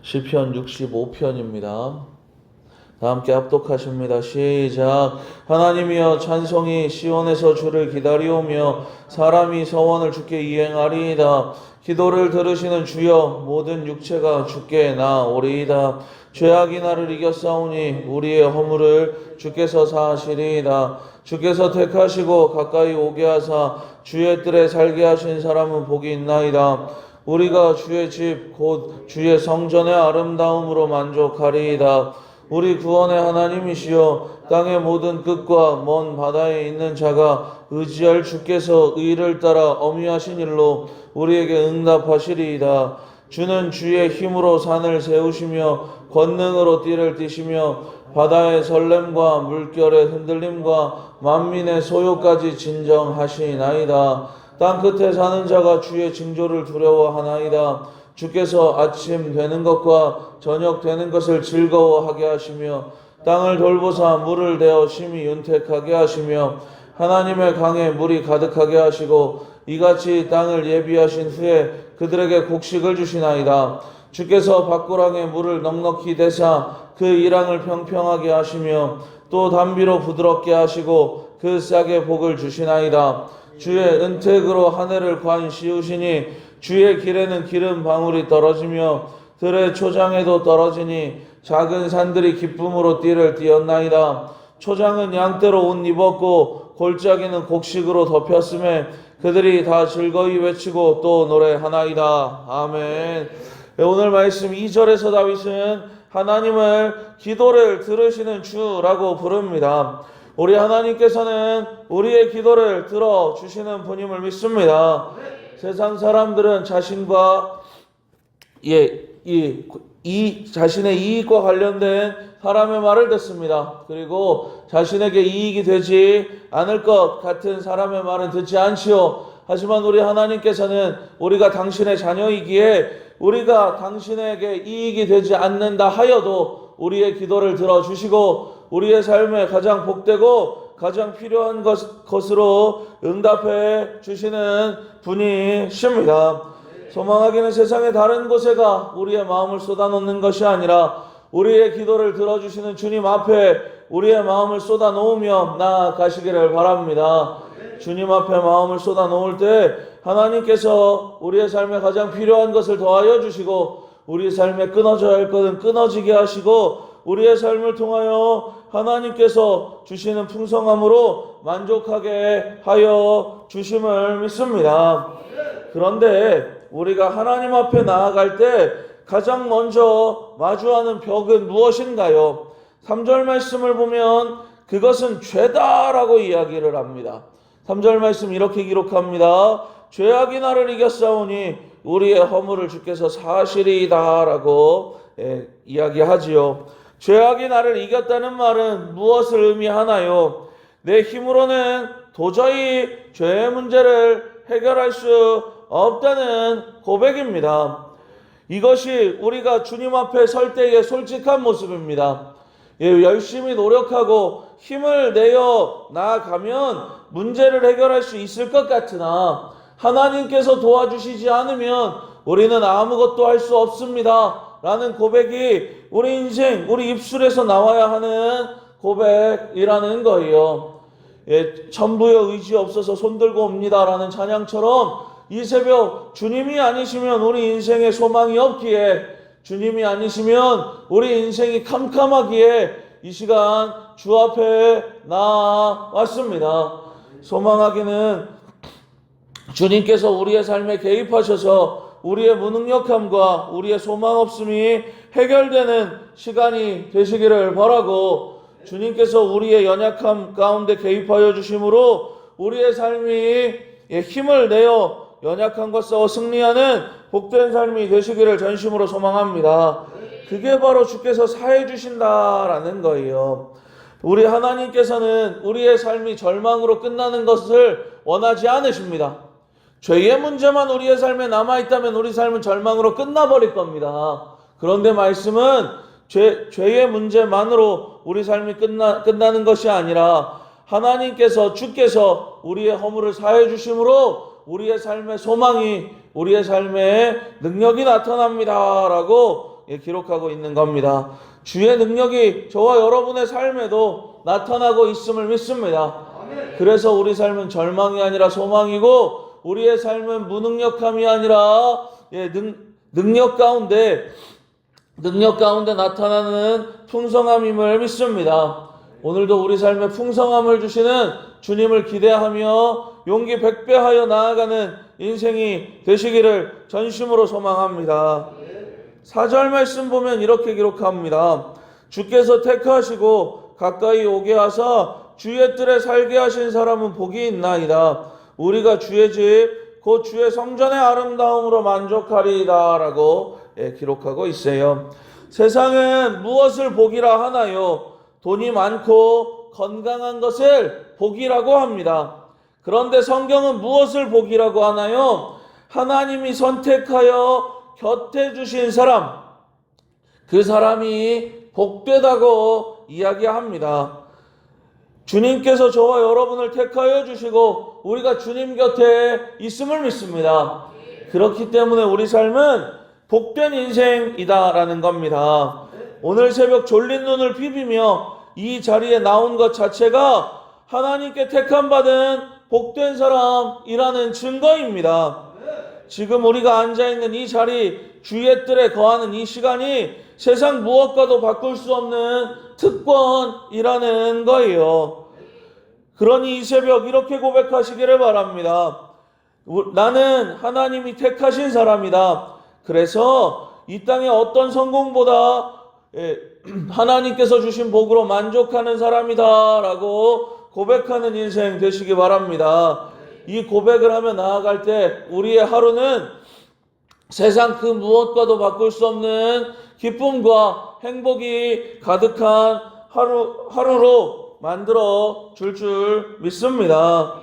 시편 65편입니다. 다 함께 합독하십니다. 시작. 하나님이여 찬송이 시온에서 주를 기다리오며 사람이 서원을 주께 이행하리이다. 기도를 들으시는 주여 모든 육체가 주께 나오리이다. 죄악이 나를 이겼사오니 우리의 허물을 주께서 사하시리이다. 주께서 택하시고 가까이 오게 하사 주의 뜰에 살게 하신 사람은 복이 있나이다. 우리가 주의 집 곧 주의 성전의 아름다움으로 만족하리이다. 우리 구원의 하나님이시여 땅의 모든 끝과 먼 바다에 있는 자가 의지할 주께서 의를 따라 엄위하신 일로 우리에게 응답하시리이다. 주는 주의 힘으로 산을 세우시며 권능으로 띠를 띠시며 바다의 설렘과 물결의 흔들림과 만민의 소요까지 진정하시나이다. 땅 끝에 사는 자가 주의 징조를 두려워하나이다. 주께서 아침 되는 것과 저녁 되는 것을 즐거워하게 하시며 땅을 돌보사 물을 대어 심히 윤택하게 하시며 하나님의 강에 물이 가득하게 하시고 이같이 땅을 예비하신 후에 그들에게 곡식을 주시나이다. 주께서 밭고랑에 물을 넉넉히 대사 그 이랑을 평평하게 하시며 또 담비로 부드럽게 하시고 그 싹에 복을 주시나이다. 주의 은택으로 하늘을 관 씌우시니 주의 길에는 기름 방울이 떨어지며 들의 초장에도 떨어지니 작은 산들이 기쁨으로 띠를 띠었나이다. 초장은 양떼로 옷 입었고 골짜기는 곡식으로 덮였음에 그들이 다 즐거이 외치고 또 노래하나이다. 아멘. 오늘 말씀 2절에서 다윗은 하나님을 기도를 들으시는 주라고 부릅니다. 우리 하나님께서는 우리의 기도를 들어주시는 분임을 믿습니다. 세상 사람들은 자신과 자신의 이익과 관련된 사람의 말을 듣습니다. 그리고 자신에게 이익이 되지 않을 것 같은 사람의 말은 듣지 않지요. 하지만 우리 하나님께서는 우리가 당신의 자녀이기에 우리가 당신에게 이익이 되지 않는다 하여도 우리의 기도를 들어주시고 우리의 삶에 가장 복되고 가장 필요한 것으로 응답해 주시는 분이십니다. 소망하기는 세상의 다른 곳에가 우리의 마음을 쏟아놓는 것이 아니라 우리의 기도를 들어주시는 주님 앞에 우리의 마음을 쏟아놓으며 나아가시기를 바랍니다. 주님 앞에 마음을 쏟아놓을 때 하나님께서 우리의 삶에 가장 필요한 것을 더하여 주시고 우리의 삶에 끊어져야 할 것은 끊어지게 하시고 우리의 삶을 통하여 하나님께서 주시는 풍성함으로 만족하게 하여 주심을 믿습니다. 그런데 우리가 하나님 앞에 나아갈 때 가장 먼저 마주하는 벽은 무엇인가요? 3절 말씀을 보면 그것은 죄다라고 이야기를 합니다. 3절 말씀 이렇게 기록합니다. 죄악이 나를 이겼사오니 우리의 허물을 주께서 사하시리이다 라고 이야기하지요. 죄악이 나를 이겼다는 말은 무엇을 의미하나요? 내 힘으로는 도저히 죄의 문제를 해결할 수 없다는 고백입니다. 이것이 우리가 주님 앞에 설 때의 솔직한 모습입니다. 열심히 노력하고 힘을 내어 나아가면 문제를 해결할 수 있을 것 같으나 하나님께서 도와주시지 않으면 우리는 아무것도 할 수 없습니다. 라는 고백이 우리 인생, 우리 입술에서 나와야 하는 고백이라는 거예요. 천부의 의지 없어서 손들고 옵니다 라는 찬양처럼 이 새벽 주님이 아니시면 우리 인생에 소망이 없기에 주님이 아니시면 우리 인생이 캄캄하기에 이 시간 주 앞에 나왔습니다. 소망하기는 주님께서 우리의 삶에 개입하셔서 우리의 무능력함과 우리의 소망 없음이 해결되는 시간이 되시기를 바라고 주님께서 우리의 연약함 가운데 개입하여 주심으로 우리의 삶이 힘을 내어 연약함과 싸워 승리하는 복된 삶이 되시기를 전심으로 소망합니다. 그게 바로 주께서 사해 주신다라는 거예요. 우리 하나님께서는 우리의 삶이 절망으로 끝나는 것을 원하지 않으십니다. 죄의 문제만 우리의 삶에 남아있다면 우리 삶은 절망으로 끝나버릴 겁니다. 그런데 말씀은 죄의 문제만으로 우리 삶이 끝나는 것이 아니라 하나님께서 주께서 우리의 허물을 사해 주심으로 우리의 삶의 소망이 우리의 삶에 능력이 나타납니다 라고 기록하고 있는 겁니다. 주의 능력이 저와 여러분의 삶에도 나타나고 있음을 믿습니다. 그래서 우리 삶은 절망이 아니라 소망이고 우리의 삶은 무능력함이 아니라 능력 가운데 나타나는 풍성함임을 믿습니다. 오늘도 우리 삶에 풍성함을 주시는 주님을 기대하며 용기 백배하여 나아가는 인생이 되시기를 전심으로 소망합니다. 4절 말씀 보면 이렇게 기록합니다. 주께서 택하시고 가까이 오게 하사 주의 뜰에 살게 하신 사람은 복이 있나이다. 우리가 주의 집, 곧 주의 성전의 아름다움으로 만족하리이다 라고 기록하고 있어요. 세상은 무엇을 복이라 하나요? 돈이 많고 건강한 것을 복이라고 합니다. 그런데 성경은 무엇을 복이라고 하나요? 하나님이 선택하여 곁에 주신 사람, 그 사람이 복되다고 이야기합니다. 주님께서 저와 여러분을 택하여 주시고 우리가 주님 곁에 있음을 믿습니다. 그렇기 때문에 우리 삶은 복된 인생이다라는 겁니다. 오늘 새벽 졸린 눈을 비비며 이 자리에 나온 것 자체가 하나님께 택함받은 복된 사람이라는 증거입니다. 지금 우리가 앉아있는 이 자리, 주의 뜰에 거하는 이 시간이 세상 무엇과도 바꿀 수 없는 특권이라는 거예요. 그러니 이 새벽 이렇게 고백하시기를 바랍니다. 나는 하나님이 택하신 사람이다. 그래서 이 땅의 어떤 성공보다 하나님께서 주신 복으로 만족하는 사람이다 라고 고백하는 인생 되시기 바랍니다. 이 고백을 하며 나아갈 때 우리의 하루는 세상 그 무엇과도 바꿀 수 없는 기쁨과 행복이 가득한 하루로 만들어 줄 믿습니다.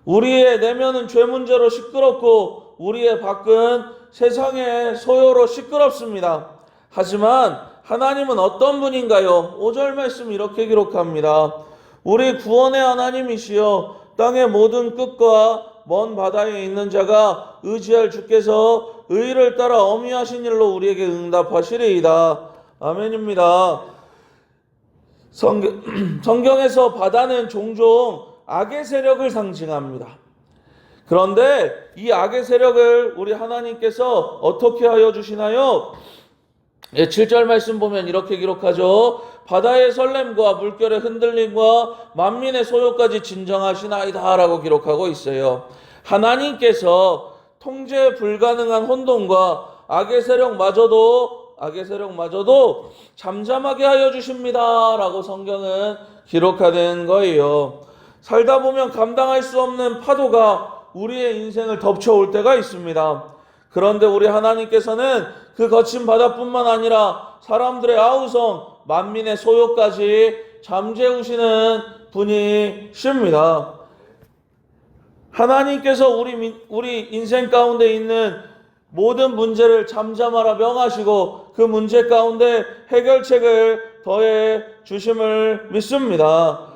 우리의 내면은 죄 문제로 시끄럽고 우리의 밖은 세상의 소요로 시끄럽습니다. 하지만 하나님은 어떤 분인가요? 5절 말씀 이렇게 기록합니다. 우리 구원의 하나님이시여 땅의 모든 끝과 먼 바다에 있는 자가 의지할 주께서 의를 따라 어미하신 일로 우리에게 응답하시리이다. 아멘입니다. 성경에서 바다는 종종 악의 세력을 상징합니다. 그런데 이 악의 세력을 우리 하나님께서 어떻게 하여 주시나요? 7절 말씀 보면 이렇게 기록하죠. 바다의 설렘과 물결의 흔들림과 만민의 소요까지 진정하시나이다 라고 기록하고 있어요. 하나님께서 통제 불가능한 혼돈과 악의 세력마저도 잠잠하게 하여 주십니다 라고 성경은 기록하는 거예요. 살다 보면 감당할 수 없는 파도가 우리의 인생을 덮쳐올 때가 있습니다. 그런데 우리 하나님께서는 그 거친 바다뿐만 아니라 사람들의 아우성, 만민의 소요까지 잠재우시는 분이십니다. 하나님께서 우리 인생 가운데 있는 모든 문제를 잠잠하라 명하시고 그 문제 가운데 해결책을 더해 주심을 믿습니다.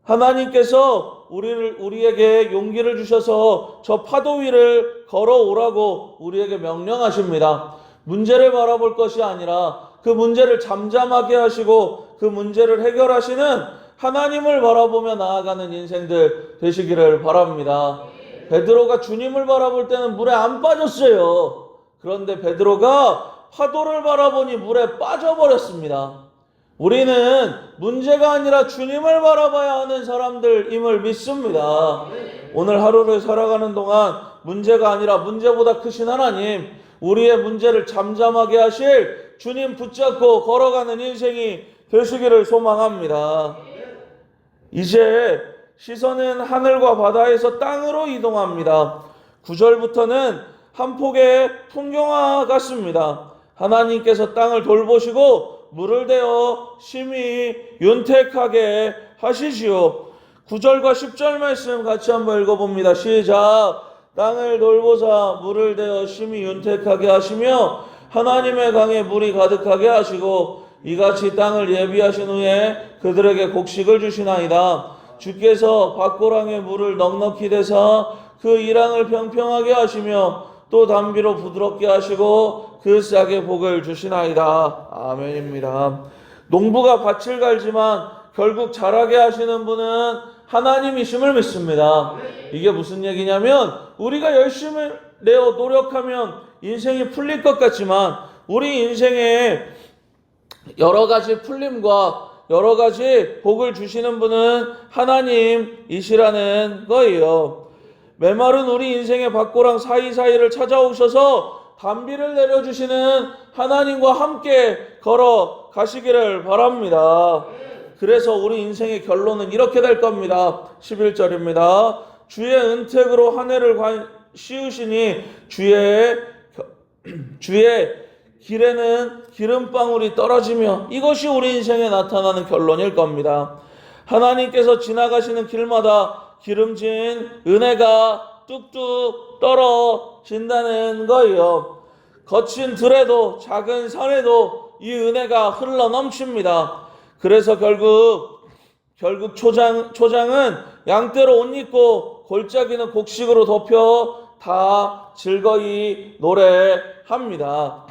하나님께서 우리에게 용기를 주셔서 저 파도 위를 걸어오라고 우리에게 명령하십니다. 문제를 바라볼 것이 아니라 그 문제를 잠잠하게 하시고 그 문제를 해결하시는 하나님을 바라보며 나아가는 인생들 되시기를 바랍니다. 베드로가 주님을 바라볼 때는 물에 안 빠졌어요. 그런데 베드로가 파도를 바라보니 물에 빠져버렸습니다. 우리는 문제가 아니라 주님을 바라봐야 하는 사람들임을 믿습니다. 오늘 하루를 살아가는 동안 문제가 아니라 문제보다 크신 하나님, 우리의 문제를 잠잠하게 하실 주님 붙잡고 걸어가는 인생이 되시기를 소망합니다. 이제 시선은 하늘과 바다에서 땅으로 이동합니다. 9절부터는 한 폭의 풍경화 같습니다. 하나님께서 땅을 돌보시고 물을 대어 심히 윤택하게 하시지요. 9절과 10절 말씀 같이 한번 읽어봅니다. 시작. 땅을 돌보사 물을 대어 심히 윤택하게 하시며 하나님의 강에 물이 가득하게 하시고 이같이 땅을 예비하신 후에 그들에게 곡식을 주시나이다. 주께서 밭고랑에 물을 넉넉히 대사 그 이랑을 평평하게 하시며 또 담비로 부드럽게 하시고 그 싹에 복을 주시나이다. 아멘입니다. 농부가 밭을 갈지만 결국 자라게 하시는 분은 하나님이심을 믿습니다. 이게 무슨 얘기냐면 우리가 열심히 내어 노력하면 인생이 풀릴 것 같지만 우리 인생에 여러 가지 풀림과 여러 가지 복을 주시는 분은 하나님이시라는 거예요. 메마른 우리 인생의 밭고랑 사이사이를 찾아오셔서 단비를 내려주시는 하나님과 함께 걸어 가시기를 바랍니다. 그래서 우리 인생의 결론은 이렇게 될 겁니다. 11절입니다. 주의 은택으로 한 해를 씌우시니 주의 길에는 기름방울이 떨어지며 떨어지며 이것이 우리 인생에 나타나는 결론일 겁니다. 하나님께서 지나가시는 길마다 기름진 은혜가 뚝뚝 떨어진다는 거예요. 거친 들에도 작은 산에도 이 은혜가 흘러 넘칩니다. 그래서 결국 초장은 양떼로 옷 입고 골짜기는 곡식으로 덮여 다 즐거이 노래합니다.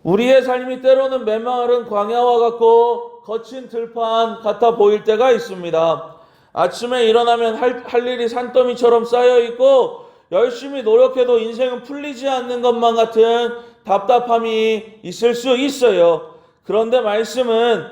우리의 삶이 때로는 메마른 광야와 같고 거친 들판 같아 보일 때가 있습니다. 아침에 일어나면 할 일이 산더미처럼 쌓여 있고 열심히 노력해도 인생은 풀리지 않는 것만 같은 답답함이 있을 수 있어요. 그런데 말씀은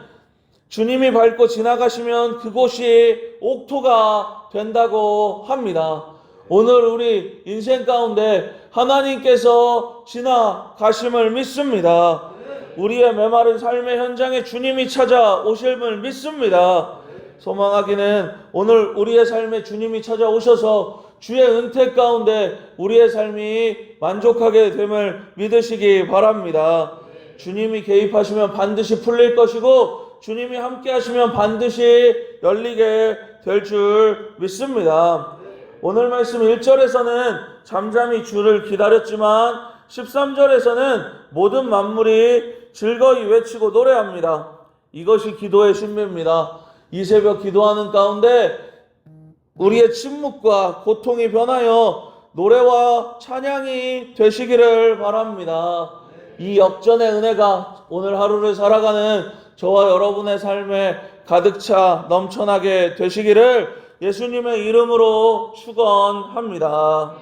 주님이 밟고 지나가시면 그곳이 옥토가 된다고 합니다. 오늘 우리 인생 가운데 하나님께서 지나가심을 믿습니다. 우리의 메마른 삶의 현장에 주님이 찾아오실을 믿습니다. 소망하기는 오늘 우리의 삶에 주님이 찾아오셔서 주의 은택 가운데 우리의 삶이 만족하게 됨을 믿으시기 바랍니다. 주님이 개입하시면 반드시 풀릴 것이고 주님이 함께 하시면 반드시 열리게 될 줄 믿습니다. 오늘 말씀 1절에서는 잠잠히 주를 기다렸지만 13절에서는 모든 만물이 즐거이 외치고 노래합니다. 이것이 기도의 신비입니다. 이 새벽 기도하는 가운데 우리의 침묵과 고통이 변하여 노래와 찬양이 되시기를 바랍니다. 이 역전의 은혜가 오늘 하루를 살아가는 저와 여러분의 삶에 가득 차 넘쳐나게 되시기를 예수님의 이름으로 축원합니다.